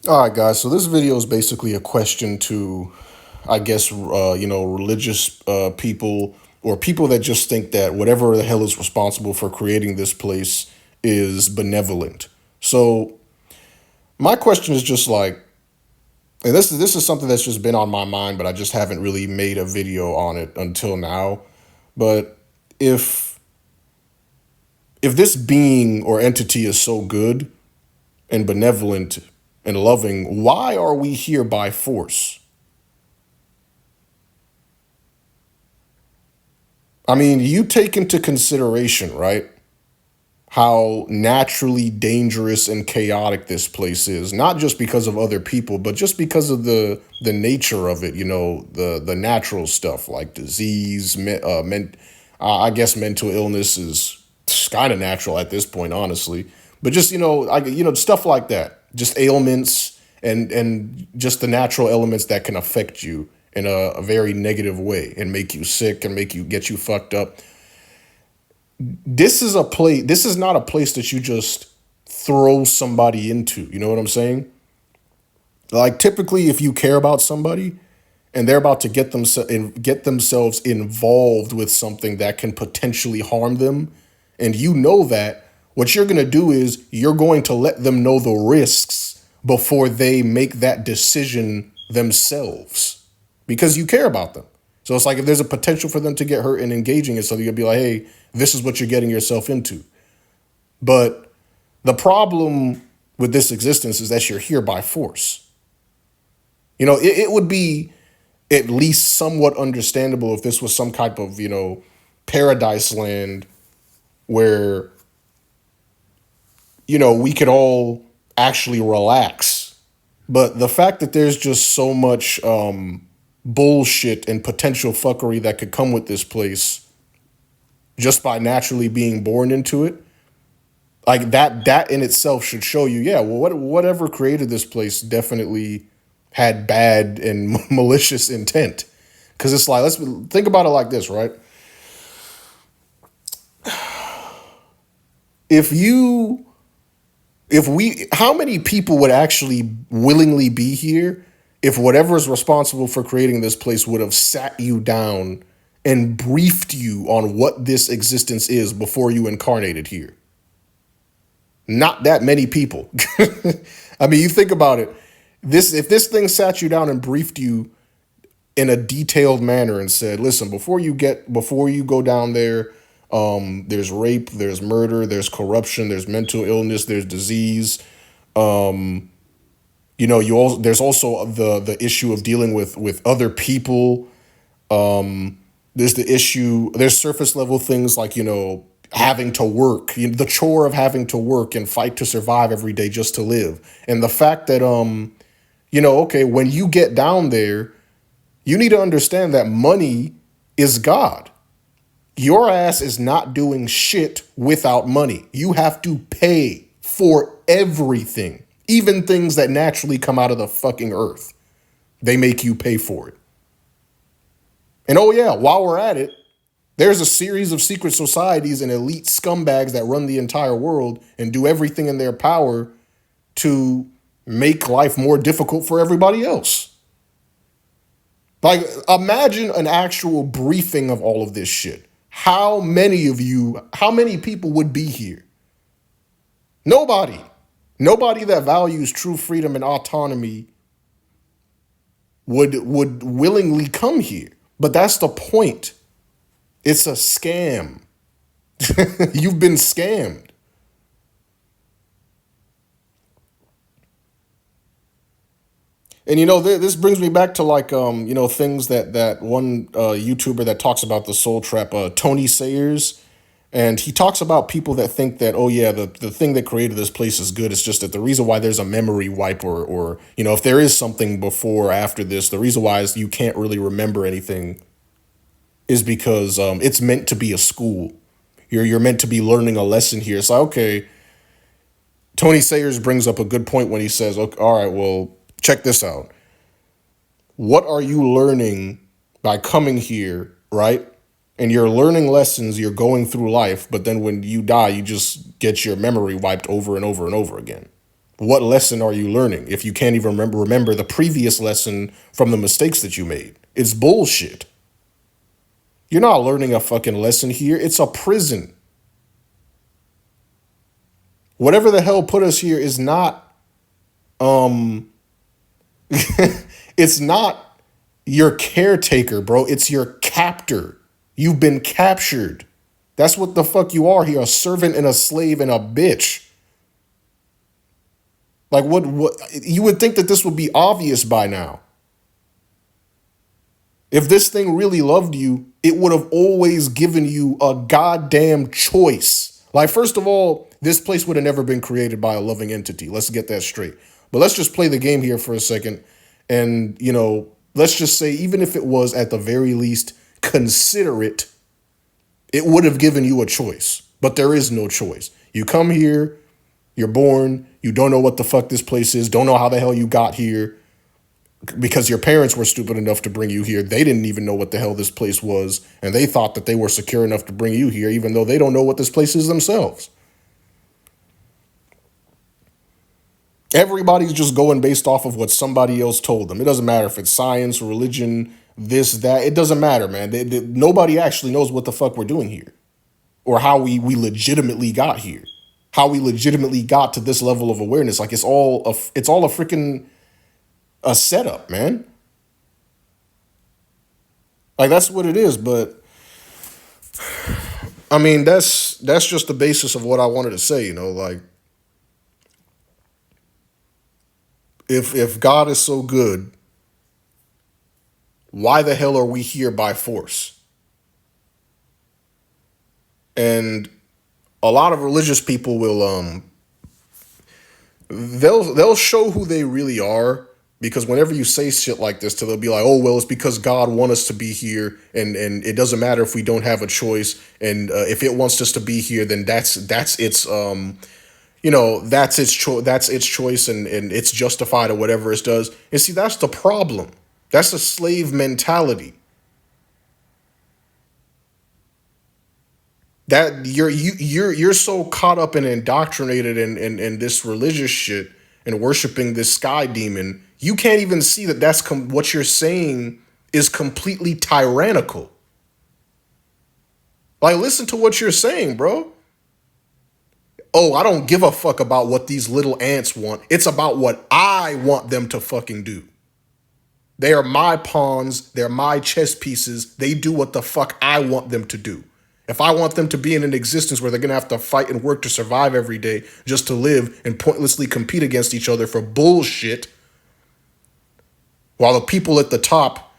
All right, guys. So this video is basically a question to, I guess, religious people or people that just think that whatever the hell is responsible for creating this place is benevolent. So my question is just like, and this is something that's just been on my mind, but I just haven't really made a video on it until now. But if if this being or entity is so good and benevolent and loving, why are we here by force? I mean, you take into consideration, right, how naturally dangerous and chaotic this place is, not just because of other people, but just because of the nature of it, the natural stuff like disease, I guess mental illness is kind of natural at this point, honestly. But just, stuff like that, just ailments and just the natural elements that can affect you in a very negative way and make you sick and get you fucked up. This is not a place that you just throw somebody into. You know what I'm saying? Like typically if you care about somebody and they're about to get themselves involved with something that can potentially harm them, and you know that, what you're going to do is you're going to let them know the risks before they make that decision themselves because you care about them. So it's like if there's a potential for them to get hurt and engaging in something, you'll be like, hey, this is what you're getting yourself into. But the problem with this existence is that you're here by force. It would be at least somewhat understandable if this was some type of, paradise land where, we could all actually relax. But the fact that there's just so much bullshit and potential fuckery that could come with this place just by naturally being born into it, like that in itself should show you, yeah, well, whatever created this place definitely had bad and malicious intent. Because it's like, let's think about it like this, right? If you, if we, how many people would actually willingly be here if whatever is responsible for creating this place would have sat you down and briefed you on what this existence is before you incarnated here? Not that many people. I mean, you think about it. If this thing sat you down and briefed you in a detailed manner and said, listen, before you go down there, there's rape, there's murder, there's corruption, there's mental illness, there's disease. There's also the issue of dealing with other people. There's the issue, there's surface level things like, having to work, the chore of having to work and fight to survive every day just to live. And the fact that, okay, when you get down there, you need to understand that money is God. Your ass is not doing shit without money. You have to pay for everything, even things that naturally come out of the fucking earth. They make you pay for it. And oh yeah, while we're at it, there's a series of secret societies and elite scumbags that run the entire world and do everything in their power to make life more difficult for everybody else. Like, imagine an actual briefing of all of this shit. How many people would be here? Nobody. Nobody that values true freedom and autonomy would willingly come here. But that's the point. It's a scam. You've been scammed. And this brings me back to like things that one YouTuber that talks about the soul trap, Tony Sayers, and he talks about people that think that, oh yeah, the thing that created this place is good. It's just that the reason why there's a memory wipe or if there is something before or after this, the reason why is you can't really remember anything is because it's meant to be a school. You're meant to be learning a lesson here. It's like, okay, Tony Sayers brings up a good point when he says, okay, all right, well, check this out. What are you learning by coming here, right? And you're learning lessons, you're going through life, but then when you die, you just get your memory wiped over and over and over again. What lesson are you learning if you can't even remember the previous lesson from the mistakes that you made? It's bullshit. You're not learning a fucking lesson here. It's a prison. Whatever the hell put us here is not it's not your caretaker, bro. It's your captor. You've been captured. That's what the fuck you are here, a servant and a slave and a bitch. Like what you would think that this would be obvious by now. If this thing really loved you, it would have always given you a goddamn choice. Like, first of all, this place would have never been created by a loving entity. Let's get that straight. But let's just play the game here for a second. And, let's just say, even if it was at the very least considerate, it would have given you a choice. But there is no choice. You come here, you're born, you don't know what the fuck this place is, don't know how the hell you got here. Because your parents were stupid enough to bring you here. They didn't even know what the hell this place was. And they thought that they were secure enough to bring you here, even though they don't know what this place is themselves. Everybody's just going based off of what somebody else told them. It doesn't matter if it's science, religion, this, that. It doesn't matter, man. Nobody actually knows what the fuck we're doing here. Or how we legitimately got here. How we legitimately got to this level of awareness. Like, it's all a freaking... a setup, man. Like, that's what it is. But I mean, that's just the basis of what I wanted to say, like, if God is so good, why the hell are we here by force? And a lot of religious people will they'll show who they really are. Because whenever you say shit like this, they'll be like, oh, well, it's because God wants us to be here. And it doesn't matter if we don't have a choice. And if it wants us to be here, then that's its, that's its choice and it's justified or whatever it does. And see, that's the problem. That's a slave mentality. That you're so caught up and indoctrinated in this religious shit and worshiping this sky demon, you can't even see that that's what you're saying is completely tyrannical. Like, listen to what you're saying, bro. Oh, I don't give a fuck about what these little ants want. It's about what I want them to fucking do. They are my pawns. They're my chess pieces. They do what the fuck I want them to do. If I want them to be in an existence where they're going to have to fight and work to survive every day just to live and pointlessly compete against each other for bullshit, while the people at the top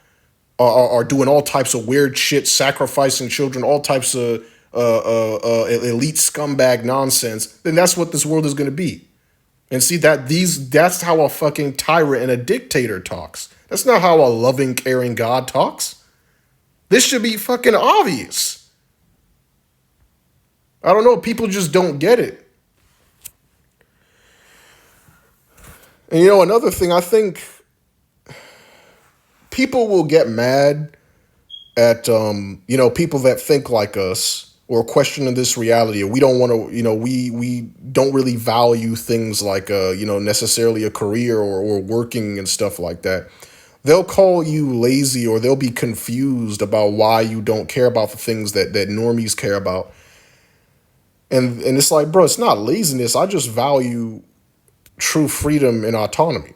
are doing all types of weird shit, sacrificing children, all types of elite scumbag nonsense, then that's what this world is going to be. And see, that's how a fucking tyrant and a dictator talks. That's not how a loving, caring God talks. This should be fucking obvious. I don't know. People just don't get it. And another thing, I think people will get mad at, people that think like us or questioning this reality. We don't want to, we don't really value things like, necessarily a career or working and stuff like that. They'll call you lazy or they'll be confused about why you don't care about the things that normies care about. And it's like, bro, it's not laziness. I just value true freedom and autonomy.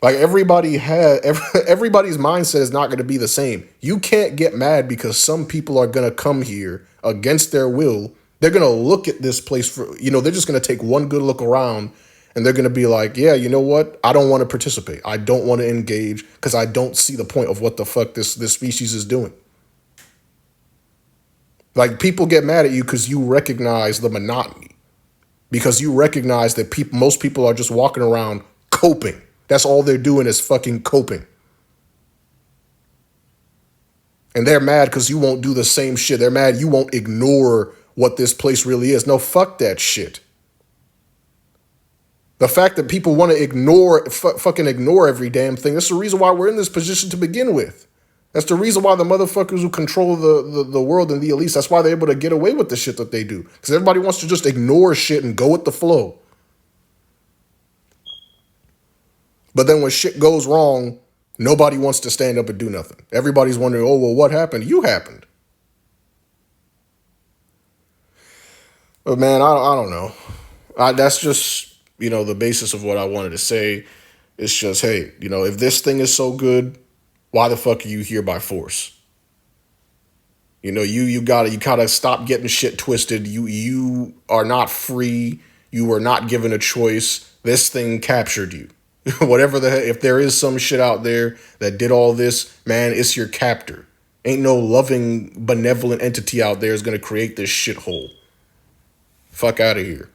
Like, everybody's mindset is not going to be the same. You can't get mad because some people are going to come here against their will. They're going to look at this place they're just going to take one good look around and they're going to be like, yeah, you know what? I don't want to participate. I don't want to engage because I don't see the point of what the fuck this species is doing. Like, people get mad at you because you recognize the monotony, because you recognize that most people are just walking around coping. That's all they're doing is fucking coping. And they're mad because you won't do the same shit. They're mad you won't ignore what this place really is. No, fuck that shit. The fact that people want to fucking ignore every damn thing, that's the reason why we're in this position to begin with. That's the reason why the motherfuckers who control the world and the elites, that's why they're able to get away with the shit that they do. Because everybody wants to just ignore shit and go with the flow. But then when shit goes wrong, nobody wants to stand up and do nothing. Everybody's wondering, oh, well, what happened? You happened. But man, I don't know. That's just, the basis of what I wanted to say. It's just, hey, if this thing is so good, why the fuck are you here by force? You gotta stop getting shit twisted. You are not free. You were not given a choice. This thing captured you. Whatever the heck, if there is some shit out there that did all this, man, it's your captor. Ain't no loving, benevolent entity out there is gonna create this shithole. Fuck out of here.